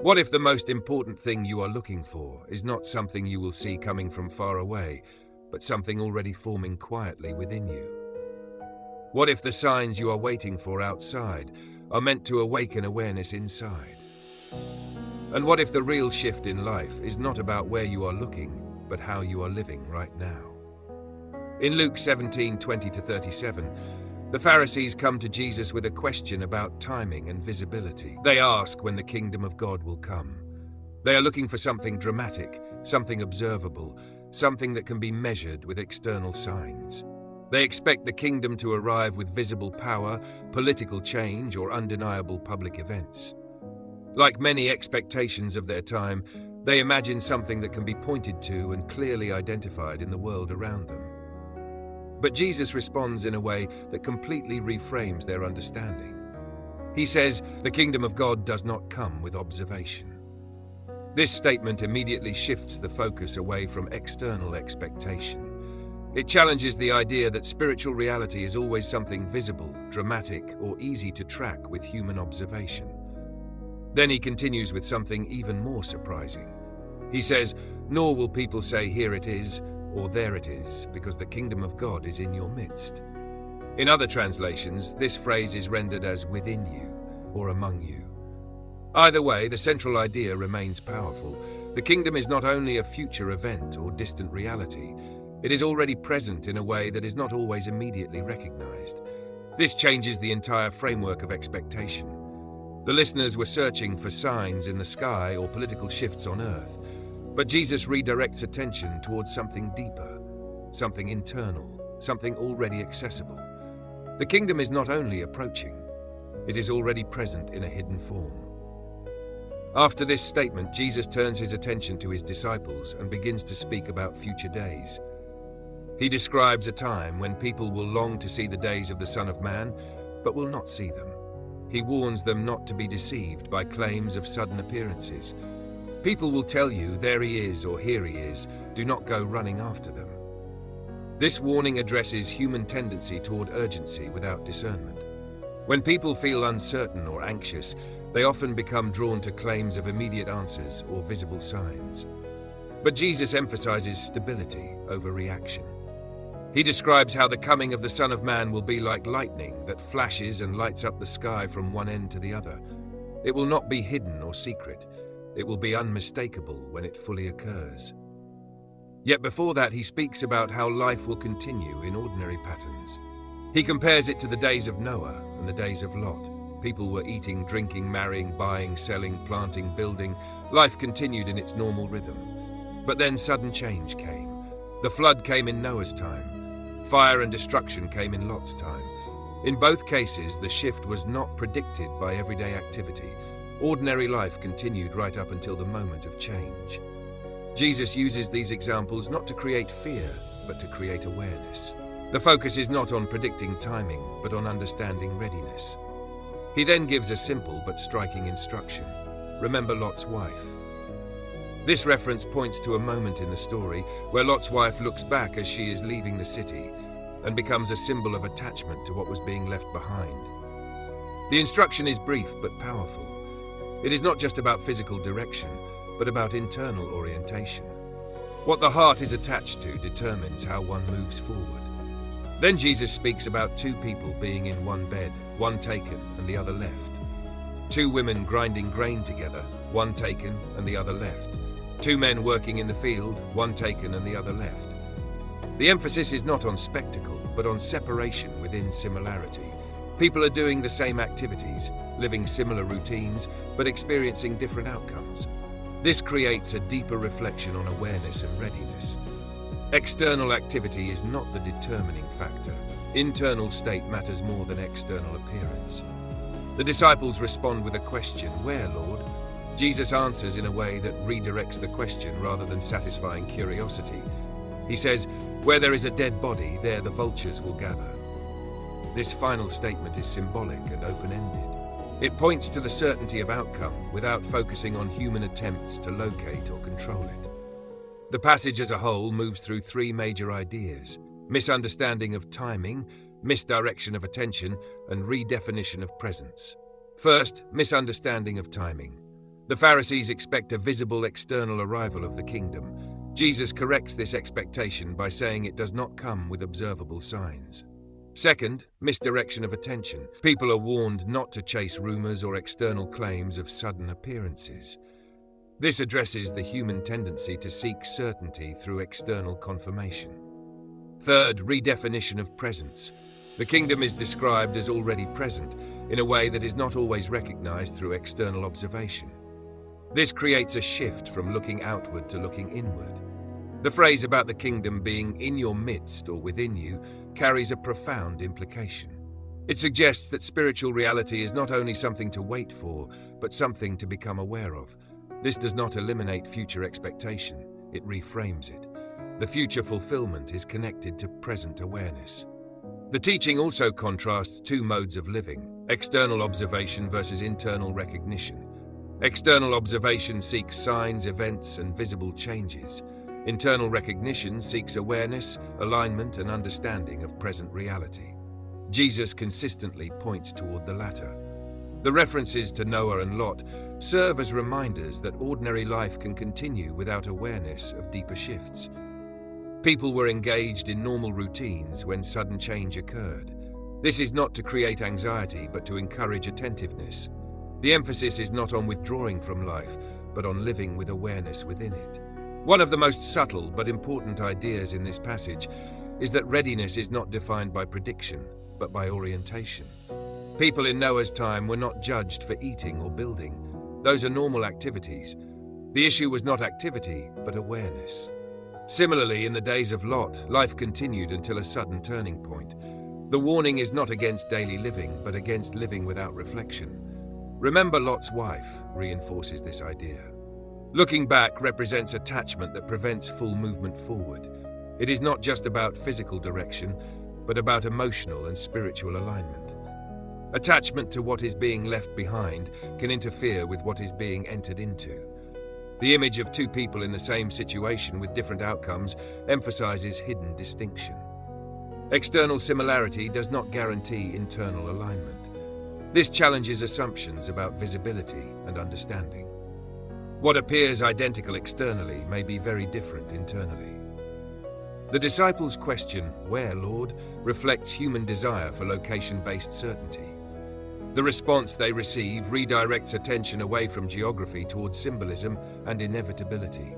What if the most important thing you are looking for is not something you will see coming from far away, but something already forming quietly within you? What if the signs you are waiting for outside are meant to awaken awareness inside? And what if the real shift in life is not about where you are looking, but how you are living right now? In Luke 17:20-37, the Pharisees come to Jesus with a question about timing and visibility. They ask when the kingdom of God will come. They are looking for something dramatic, something observable, something that can be measured with external signs. They expect the kingdom to arrive with visible power, political change, or undeniable public events. Like many expectations of their time, they imagine something that can be pointed to and clearly identified in the world around them. But Jesus responds in a way that completely reframes their understanding. He says, "The kingdom of God does not come with observation." This statement immediately shifts the focus away from external expectation. It challenges the idea that spiritual reality is always something visible, dramatic, or easy to track with human observation. Then he continues with something even more surprising. He says, "Nor will people say, 'Here it is,' or 'There it is,' because the kingdom of God is in your midst." In other translations, this phrase is rendered as "within you" or "among you." Either way, the central idea remains powerful. The kingdom is not only a future event or distant reality, it is already present in a way that is not always immediately recognized. This changes the entire framework of expectation. The listeners were searching for signs in the sky or political shifts on earth, but Jesus redirects attention towards something deeper, something internal, something already accessible. The kingdom is not only approaching, it is already present in a hidden form. After this statement, Jesus turns his attention to his disciples and begins to speak about future days. He describes a time when people will long to see the days of the Son of Man, but will not see them. He warns them not to be deceived by claims of sudden appearances. People will tell you, "There he is," or "Here he is." Do not go running after them. This warning addresses human tendency toward urgency without discernment. When people feel uncertain or anxious, they often become drawn to claims of immediate answers or visible signs. But Jesus emphasizes stability over reaction. He describes how the coming of the Son of Man will be like lightning that flashes and lights up the sky from one end to the other. It will not be hidden or secret. It will be unmistakable when it fully occurs. Yet before that, he speaks about how life will continue in ordinary patterns. He compares it to the days of Noah and the days of Lot. People were eating, drinking, marrying, buying, selling, planting, building. Life continued in its normal rhythm. But then sudden change came. The flood came in Noah's time. Fire and destruction came in Lot's time. In both cases, the shift was not predicted by everyday activity. Ordinary life continued right up until the moment of change. Jesus uses these examples not to create fear, but to create awareness. The focus is not on predicting timing, but on understanding readiness. He then gives a simple but striking instruction. Remember Lot's wife. This reference points to a moment in the story where Lot's wife looks back as she is leaving the city and becomes a symbol of attachment to what was being left behind. The instruction is brief but powerful. It is not just about physical direction, but about internal orientation. What the heart is attached to determines how one moves forward. Then Jesus speaks about two people being in one bed, one taken and the other left. Two women grinding grain together, one taken and the other left. Two men working in the field, one taken and the other left. The emphasis is not on spectacle, but on separation within similarity. People are doing the same activities, living similar routines, but experiencing different outcomes. This creates a deeper reflection on awareness and readiness. External activity is not the determining factor. Internal state matters more than external appearance. The disciples respond with a question, "Where, Lord?" Jesus answers in a way that redirects the question rather than satisfying curiosity. He says, "Where there is a dead body, there the vultures will gather." This final statement is symbolic and open-ended. It points to the certainty of outcome without focusing on human attempts to locate or control it. The passage as a whole moves through three major ideas: misunderstanding of timing, misdirection of attention, and redefinition of presence. First, misunderstanding of timing. The Pharisees expect a visible external arrival of the kingdom. Jesus corrects this expectation by saying it does not come with observable signs. Second, misdirection of attention. People are warned not to chase rumors or external claims of sudden appearances. This addresses the human tendency to seek certainty through external confirmation. Third, redefinition of presence. The kingdom is described as already present in a way that is not always recognized through external observation. This creates a shift from looking outward to looking inward. The phrase about the kingdom being in your midst or within you carries a profound implication. It suggests that spiritual reality is not only something to wait for, but something to become aware of. This does not eliminate future expectation, it reframes it. The future fulfillment is connected to present awareness. The teaching also contrasts two modes of living: external observation versus internal recognition. External observation seeks signs, events, and visible changes. Internal recognition seeks awareness, alignment, and understanding of present reality. Jesus consistently points toward the latter. The references to Noah and Lot serve as reminders that ordinary life can continue without awareness of deeper shifts. People were engaged in normal routines when sudden change occurred. This is not to create anxiety, but to encourage attentiveness. The emphasis is not on withdrawing from life, but on living with awareness within it. One of the most subtle but important ideas in this passage is that readiness is not defined by prediction, but by orientation. People in Noah's time were not judged for eating or building. Those are normal activities. The issue was not activity, but awareness. Similarly, in the days of Lot, life continued until a sudden turning point. The warning is not against daily living, but against living without reflection. Remember Lot's wife reinforces this idea. Looking back represents attachment that prevents full movement forward. It is not just about physical direction, but about emotional and spiritual alignment. Attachment to what is being left behind can interfere with what is being entered into. The image of two people in the same situation with different outcomes emphasizes hidden distinction. External similarity does not guarantee internal alignment. This challenges assumptions about visibility and understanding. What appears identical externally may be very different internally. The disciples' question, "Where, Lord?" reflects human desire for location-based certainty. The response they receive redirects attention away from geography towards symbolism and inevitability.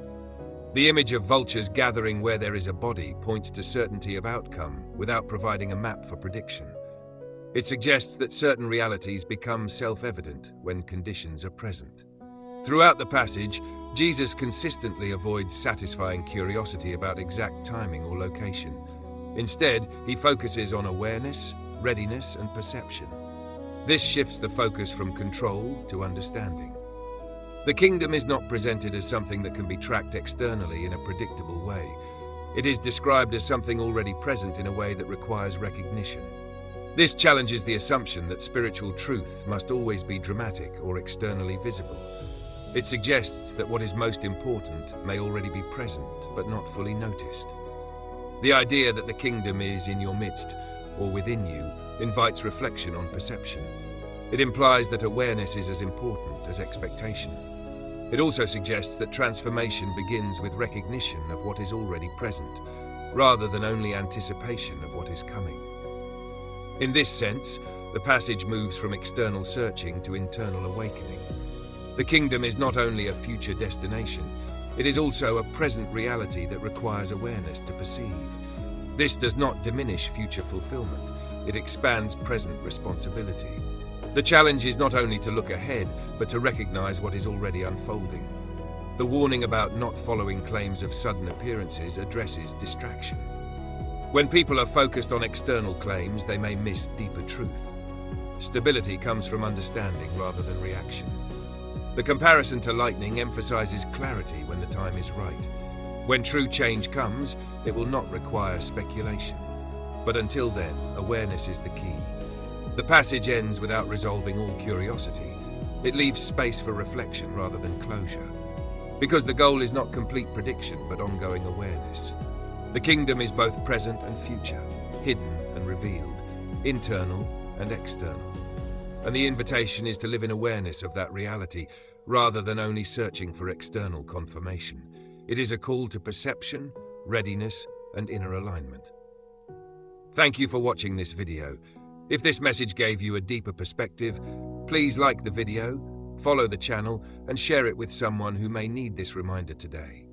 The image of vultures gathering where there is a body points to certainty of outcome without providing a map for prediction. It suggests that certain realities become self-evident when conditions are present. Throughout the passage, Jesus consistently avoids satisfying curiosity about exact timing or location. Instead, he focuses on awareness, readiness, and perception. This shifts the focus from control to understanding. The kingdom is not presented as something that can be tracked externally in a predictable way. It is described as something already present in a way that requires recognition. This challenges the assumption that spiritual truth must always be dramatic or externally visible. It suggests that what is most important may already be present, but not fully noticed. The idea that the kingdom is in your midst or within you invites reflection on perception. It implies that awareness is as important as expectation. It also suggests that transformation begins with recognition of what is already present, rather than only anticipation of what is coming. In this sense, the passage moves from external searching to internal awakening. The kingdom is not only a future destination, it is also a present reality that requires awareness to perceive. This does not diminish future fulfillment, it expands present responsibility. The challenge is not only to look ahead, but to recognize what is already unfolding. The warning about not following claims of sudden appearances addresses distraction. When people are focused on external claims, they may miss deeper truth. Stability comes from understanding rather than reaction. The comparison to lightning emphasizes clarity when the time is right. When true change comes, it will not require speculation. But until then, awareness is the key. The passage ends without resolving all curiosity. It leaves space for reflection rather than closure. Because the goal is not complete prediction, but ongoing awareness. The kingdom is both present and future, hidden and revealed, internal and external. And the invitation is to live in awareness of that reality, rather than only searching for external confirmation. It is a call to perception, readiness, and inner alignment. Thank you for watching this video. If this message gave you a deeper perspective, please like the video, follow the channel, and share it with someone who may need this reminder today.